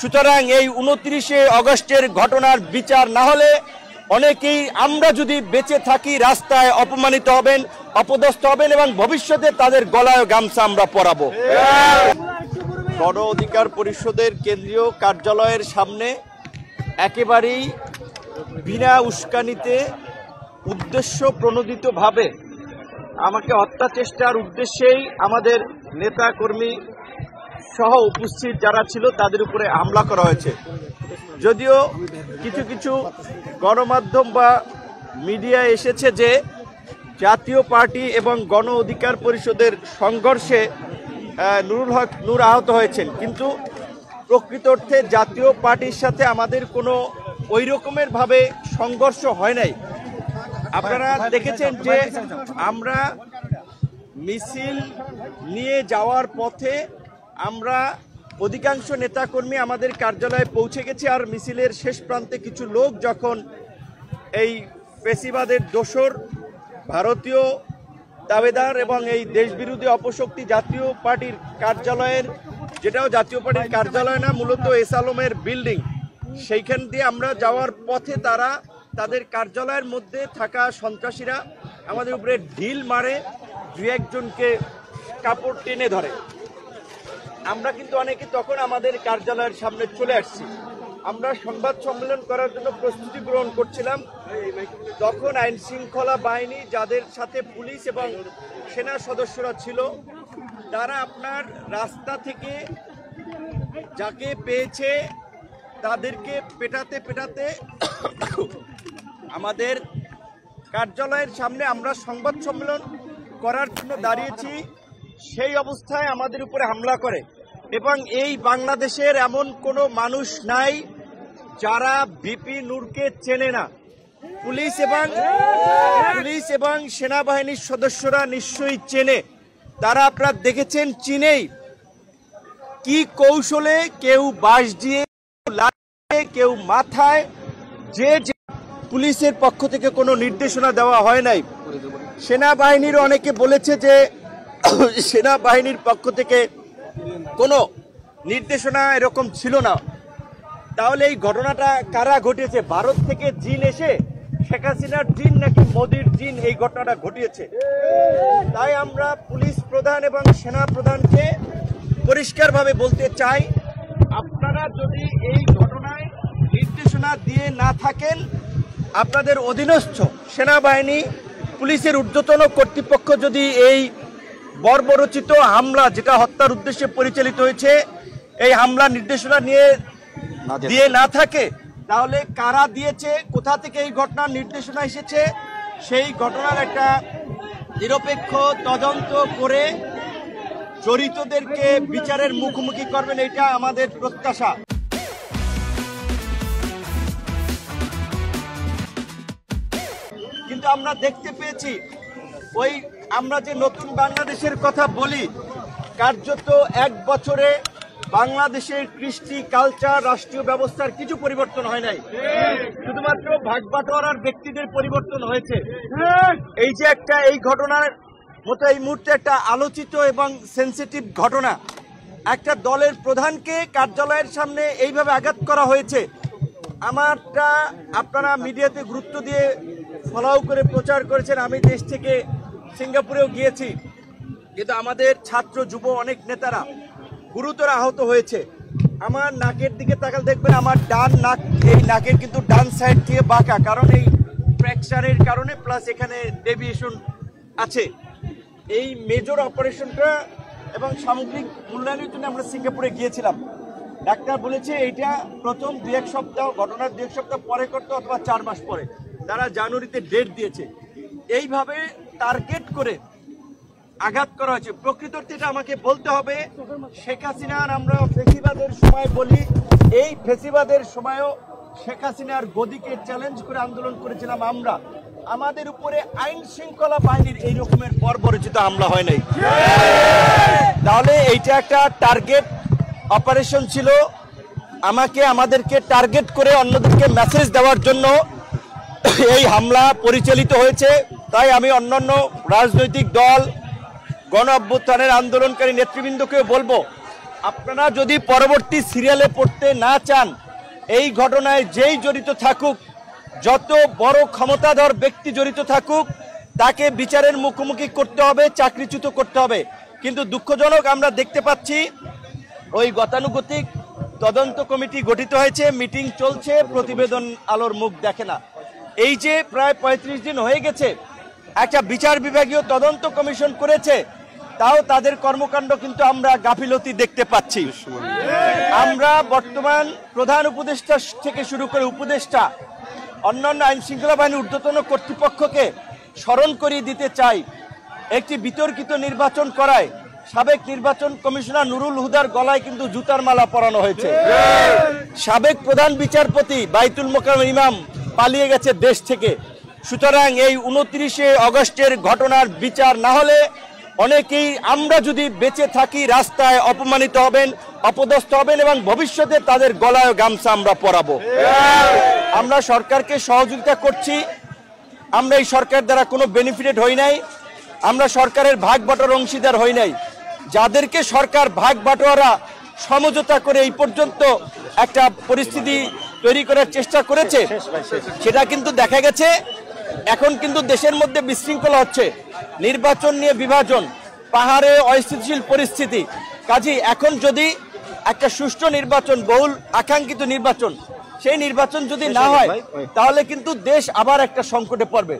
সুতরাং এই 29শে আগস্টের ঘটনার বিচার না হলে অনেকেই আমরা যদি বেঁচে থাকি রাস্তায় অপমানিত হবেন, অপদস্থ হবেন এবং ভবিষ্যতে তাদের গলায় গামছা আমরা পরাবো। গণ অধিকার পরিষদের কেন্দ্রীয় কার্যালয়ের সামনে একেবারেই বিনা উস্কানিতে উদ্দেশ্য প্রণোদিতভাবে আমাকে হত্যা চেষ্টার উদ্দেশ্যেই আমাদের নেতা কর্মী সহ উপস্থিত যারা ছিল তাদের উপরে হামলা করা হয়েছে। যদিও কিছু কিছু গণমাধ্যম বা মিডিয়া এসেছে যে জাতীয় পার্টি এবং গণ অধিকার পরিষদের সংঘর্ষে নুরুল হক নূর আহত হয়েছেন, কিন্তু প্রকৃত অর্থে জাতীয় পার্টির সাথে আমাদের কোনো ওই রকমের ভাবে সংঘর্ষ হয় নাই। আপনারা দেখেছেন যে আমরা মিছিল নিয়ে যাওয়ার পথে আমরা অধিকাংশ নেতাকর্মী আমাদের কার্যালয়ে পৌঁছে গেছি, আর মিছিলের শেষ প্রান্তে কিছু লোক যখন এই ফ্যাসিবাদের দোসর ভারতীয় দাবেদার এবং এই দেশবিরোধী অপশক্তি জাতীয় পার্টির কার্যালয়ের, যেটাও জাতীয় পার্টির কার্যালয় না, মূলত এস আলমের বিল্ডিং, সেইখান দিয়ে আমরা যাওয়ার পথে তারা তাদের কার্যালয়ের মধ্যে থাকা সন্ত্রাসীরা আমাদের উপরে ঢিল মারে, দু একজনকে কাপড় টেনে ধরে। আমরা কিন্তু অনেকে তখন আমাদের কার্যালয়ের সামনে চলে আসছি। আমরা সংবাদ সম্মেলন করার জন্য প্রস্তুতি গ্রহণ করছিলাম, তখন আইন শৃঙ্খলা বাহিনী যাদের সাথে পুলিশ এবং সেনা সদস্যরা ছিল তারা আপনার রাস্তা থেকে যাকে পেয়েছে তাদেরকে পেটাতে পেটাতে আমাদের কার্যালয়ের সামনে আমরা সংবাদ সম্মেলন করার জন্য দাঁড়িয়েছি, সেই অবস্থায় আমাদের উপরে হামলা করে। এবং এই বাংলাদেশের এমন কোনো মানুষ নাই যারা ভিপি নূরকে চেনে না। পুলিশ এবং সেনাবাহিনীর সদস্যরা নিশ্চয়ই চেনে। তারা আপনারা দেখেছেন চিনেই কি কৌশলে, কেউ বাঁশ দিয়ে, কেউ মাথায়, যে পুলিশের পক্ষ থেকে কোনো নির্দেশনা দেওয়া হয় নাই। সেনাবাহিনীর অনেকে বলেছে যে সেনাবাহিনীর পক্ষ থেকে কোনো নির্দেশনা এরকম ছিল না। তাহলে এই ঘটনাটা কারা ঘটিয়েছে? ভারত থেকে জিন এসে শেখ হাসিনার জিন নাকি মোদির জিন এই ঘটনাটা ঘটিয়েছে? তাই আমরা পুলিশ প্রধান এবং সেনা প্রধানকে পরিষ্কারভাবে বলতে চাই, আপনারা যদি এই ঘটনায় নির্দেশনা দিয়ে না থাকেন, আপনাদের অধীনস্থ সেনাবাহিনী, পুলিশের ঊর্ধ্বতন কর্তৃপক্ষ যদি এই বর্বরচিত হামলা, যেটা হত্যার উদ্দেশ্যে পরিচালিত হয়েছে, এই হামলা নির্দেশনা দিয়ে না থাকে, তাহলে কারা দিয়েছে, কোথা থেকে এই ঘটনার নির্দেশনা এসেছে, সেই ঘটনার একটা নিরপেক্ষ তদন্ত করে জড়িতদেরকে বিচারের মুখোমুখি করবেন, এটা আমাদের প্রত্যাশা। কিন্তু আমরা দেখতে পেয়েছি ওই আমরা যে নতুন বাংলাদেশের কথা বলি, কার্যত এক বছরে বাংলাদেশের কৃষ্টি, কালচার, রাষ্ট্রীয় ব্যবস্থার কিছু পরিবর্তন হয় নাই, শুধুমাত্র ভাগবাটোয়ারার ব্যক্তিদের পরিবর্তন হয়েছে। এই যে একটা এই ঘটনার মতো এই মুহূর্তে একটা আলোচিত এবং সেন্সিটিভ ঘটনা, একটা দলের প্রধানকে কার্যালয়ের সামনে এইভাবে আঘাত করা হয়েছে। আমারটা আপনারা মিডিয়াতে গুরুত্ব দিয়ে ফলো করে প্রচার করেছেন। আমি দেশ থেকে সিঙ্গাপুরেও গিয়েছি, কিন্তু আমাদের ছাত্র যুব অনেক নেতারা গুরুতর আহত হয়েছে। আমার নাকের দিকে তাকালে দেখবেন আমার ডান নাক, এই নাকের কিন্তু ডান সাইড দিয়ে বাঁকা, কারণ এই ফ্র্যাকচারের কারণে, প্লাস এখানে ডেভিয়েশন আছে। এই মেজর অপারেশনটা এবং সামগ্রিক মূল্যায়নের জন্য আমরা সিঙ্গাপুরে গিয়েছিলাম। ডাক্তার বলেছে এইটা প্রথম 2-1 সপ্তাহ, ঘটনার 2-1 সপ্তাহ পরে করতে, অথবা 4 মাস পরে। তারা জানুয়ারিতে ডেট দিয়েছে। এইভাবে টার্গেট করে আঘাত করা হয়েছে। প্রকৃত অর্থে এটা আমাকে বলতে হবে, শেখ হাসিনার, আমরা ফেসিবাদের সময় বলি, এই ফেসিবাদের সময়ও শেখ হাসিনার গদিকে চ্যালেঞ্জ করে আন্দোলন করেছিলাম আমরা। আমাদের উপরে আইন শৃঙ্খলা বাহিনীর এই রকমের বর্বরচিত হামলা হয় নাই। তাহলে এইটা একটা টার্গেট অপারেশন ছিল, আমাদেরকে টার্গেট করে অন্যদেরকে মেসেজ দেওয়ার জন্য এই হামলা পরিচালিত হয়েছে। তাই আমি অন্যান্য রাজনৈতিক দল, গণ অভ্যুত্থানের আন্দোলনকারী নেতৃবৃন্দকেও বলবো, আপনারা যদি পরবর্তী সিরিয়ালে পড়তে না চান, এই ঘটনায় যেই জড়িত থাকুক, যত বড় ক্ষমতাধর ব্যক্তি জড়িত থাকুক, তাকে বিচারের মুখোমুখি করতে হবে, চাকরিচ্যুত করতে হবে। কিন্তু দুঃখজনক আমরা দেখতে পাচ্ছি ওই গতানুগতিক তদন্ত কমিটি গঠিত হয়েছে, মিটিং চলছে, প্রতিবেদন আলোর মুখ দেখে না। এই যে প্রায় 35 দিন হয়ে গেছে, একটা বিচার বিভাগীয় তদন্ত কমিশন করেছে, তাও তাদের কর্মকাণ্ড কিন্তু আমরা গাফিলতি দেখতে পাচ্ছি। আমরা বর্তমান প্রধান উপদেষ্টা থেকে শুরু করে উপদেষ্টা, অন্যান্য আইন শৃঙ্খলা বাহিনীর ঊর্ধ্বতন কর্তৃপক্ষকে স্মরণ করিয়ে দিতে চাই, একটি বিতর্কিত নির্বাচন করায় সাবেক নির্বাচন কমিশনার নুরুল হুদার গলায় কিন্তু জুতার মালা পরানো হয়েছে। সাবেক প্রধান বিচারপতি বাইতুল মোকাররম ইমাম পালিয়ে গেছে দেশ থেকে। সুতরাং এই 29শে অগস্টের ঘটনার বিচার না হলে অনেকেই আমরা যদি বেঁচে থাকি রাস্তায় অপমানিত হবেন, অপদস্থ হবেন এবং ভবিষ্যতে তাদের গলায় গামছা আমরা পরাবো। আমরা সরকারকে সহযোগিতা করছি, আমরা এই সরকার দ্বারা কোনো বেনিফিটেড হই নাই, আমরা সরকারের ভাগ বাটোয়ার অংশীদার হই নাই। যাদেরকে সরকার ভাগ বাটোয়ারা সমঝোতা করে এই পর্যন্ত একটা পরিস্থিতি তৈরি করার চেষ্টা করেছে, সেটা কিন্তু দেখা গেছে এখন কিন্তু দেশের মধ্যে বিশৃঙ্খলা হচ্ছে, নির্বাচন নিয়ে বিভাজন, পাহাড়ে অস্থিতিশীল পরিস্থিতি। কাজেই এখন যদি একটা সুষ্ঠু নির্বাচন, বহুল আকাঙ্ক্ষিত নির্বাচন, সেই নির্বাচন যদি না হয়, তাহলে কিন্তু দেশ আবার একটা সংকটে পড়বে।